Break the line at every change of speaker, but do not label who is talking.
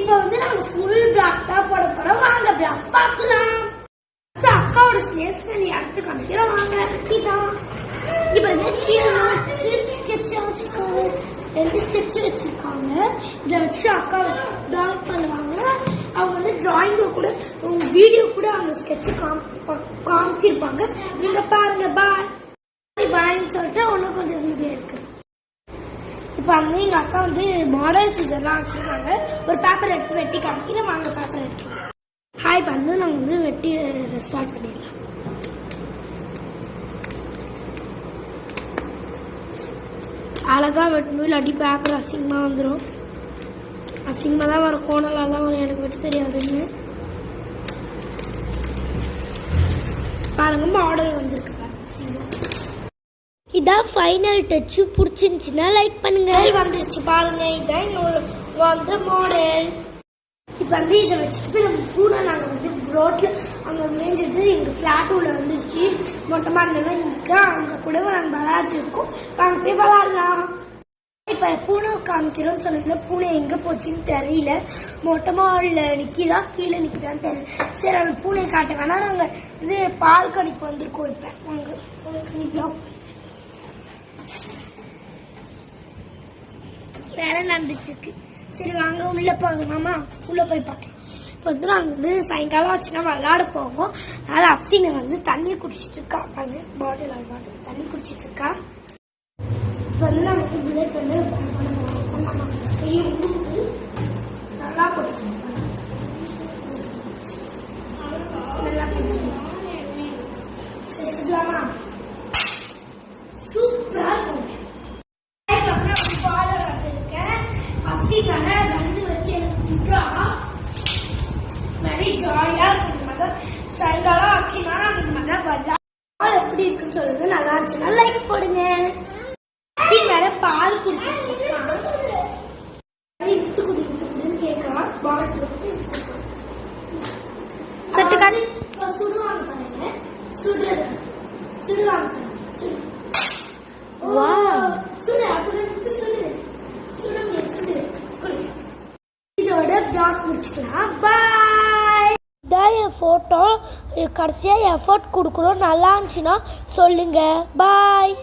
இப்போ வந்து நாங்க ஃபுல் பிளாக் தான் போட போறோம். வாங்க பிளாக் பார்க்கலாம். அக்காவோட ஸ்னேஸ் பண்ணி அடுத்து காமிக்கிறோம். வாங்க இதான் இப்போ ஸ்கெட்ச் வச்சிருக்காங்க, 2 ஸ்கெட்ச் வச்சிருக்காங்க. இதை வச்சு அக்கா டிராயிங் பண்ணுவாங்க. அவங்க வந்து டிராயிங்க கூட வீடியோ கூட அவங்க ஸ்கெட்ச் காமிச்சிருப்பாங்க. நீங்க பாருங்க. பாய் பாய்ன்னு சொல்லிட்டு ஒன்னும் கொஞ்சம் வீடியோ இருக்கு. இப்போ வந்து எங்க அக்கா வந்து மாடல்ஸ் இதெல்லாம் வச்சிருக்காங்க. ஒரு பேப்பர் எடுத்து வெட்டி காமிக்கிறேன். வாங்க பேப்பர் எடுக்கலாம். ஹாய் பண்ணு நாங்கள் வந்து வெட்டி ஸ்டார்ட் பண்ணிடலாம். அழகா வெட்டணும், இல்லாட்டி பேப்பர் அசிங்கமாக வந்துடும். அசிங்கமாக தான் வரும், கோணலாக தான் வரும். எனக்கு வெட்ட தெரியாதுன்னு பாருங்க. மாடல் வந்துருக்கு. இதான் ஃபைனல் டச்சு. பிடிச்சிருந்துச்சுன்னா லைக் பண்ணுங்க. வந்துருச்சு பாருங்க. இதான் என்னோட வந்த மாடல். இப்போ வந்து இதை வச்சுட்டு நம்ம கூட நாங்கள் வந்து ரோட்டில் அங்கே மேய்ஞ்சிட்டு எங்கள் ஃப்ளாட் உள்ள வந்துருச்சு. மொட்டை மாடலாம் இருக்கா, அங்கே கூட நாங்கள் விளையாட்டுருக்கோம். நாங்கள் போய் விளையாடலாம். இப்போ பூனை காமிக்கிறோம்னு சொன்னீங்கன்னா பூனை எங்கே போச்சுன்னு தெரியல. மொட்டை மாடில் நிற்கிதா கீழே நிற்கிதான்னு தெரியல. சரி அந்த பூனை காட்ட வேணா. நாங்கள் இது பால் கணிப்பு வந்திருக்கோம். இப்போ நாங்கள் வேலை நடந்துச்சு இருக்கு. சரி வாங்க உள்ள போகலாமா? உள்ள போய் பார்க்கலாம். இப்போ வந்து நாங்கள் வந்து சாயங்காலம் ஆச்சுன்னா விளையாட போவோம். அதனால அப்சினை வந்து தண்ணி குடிச்சிட்டு இருக்கா. பாருங்க பாட்டில் தண்ணி குடிச்சிட்டு இருக்கா. இப்போ வந்து நமக்கு புல்லட் வந்து நல்லா குடிக்கணும். நல்லா சூப்பரா கண்டு வச்சு எனக்கு சுற்றா நிறைய ஜாலியா இருக்கு. சாயங்காலம் ஆச்சுன்னா நாங்க இந்த மாதிரி பால் எப்படி இருக்குன்னு சொல்லுங்க. நல்லா இருந்துச்சுன்னா லைக் போடுங்க. வேற பால் குடிச்சிட்டு இத்து குடின்னு கேட்கலாம். சட்டுக்காரி சுடுவாங்க பாருங்க. சுடுவாங்க சுடு அப்புறம் சுடு இதோட பிளாக் முடிச்சுக்கலாம். பாய். இதான் என் ஃபோட்டோ. கடைசியாக எஃபர்ட் கொடுக்குறோம். நல்லா இருந்துச்சுன்னா சொல்லுங்க. பாய்.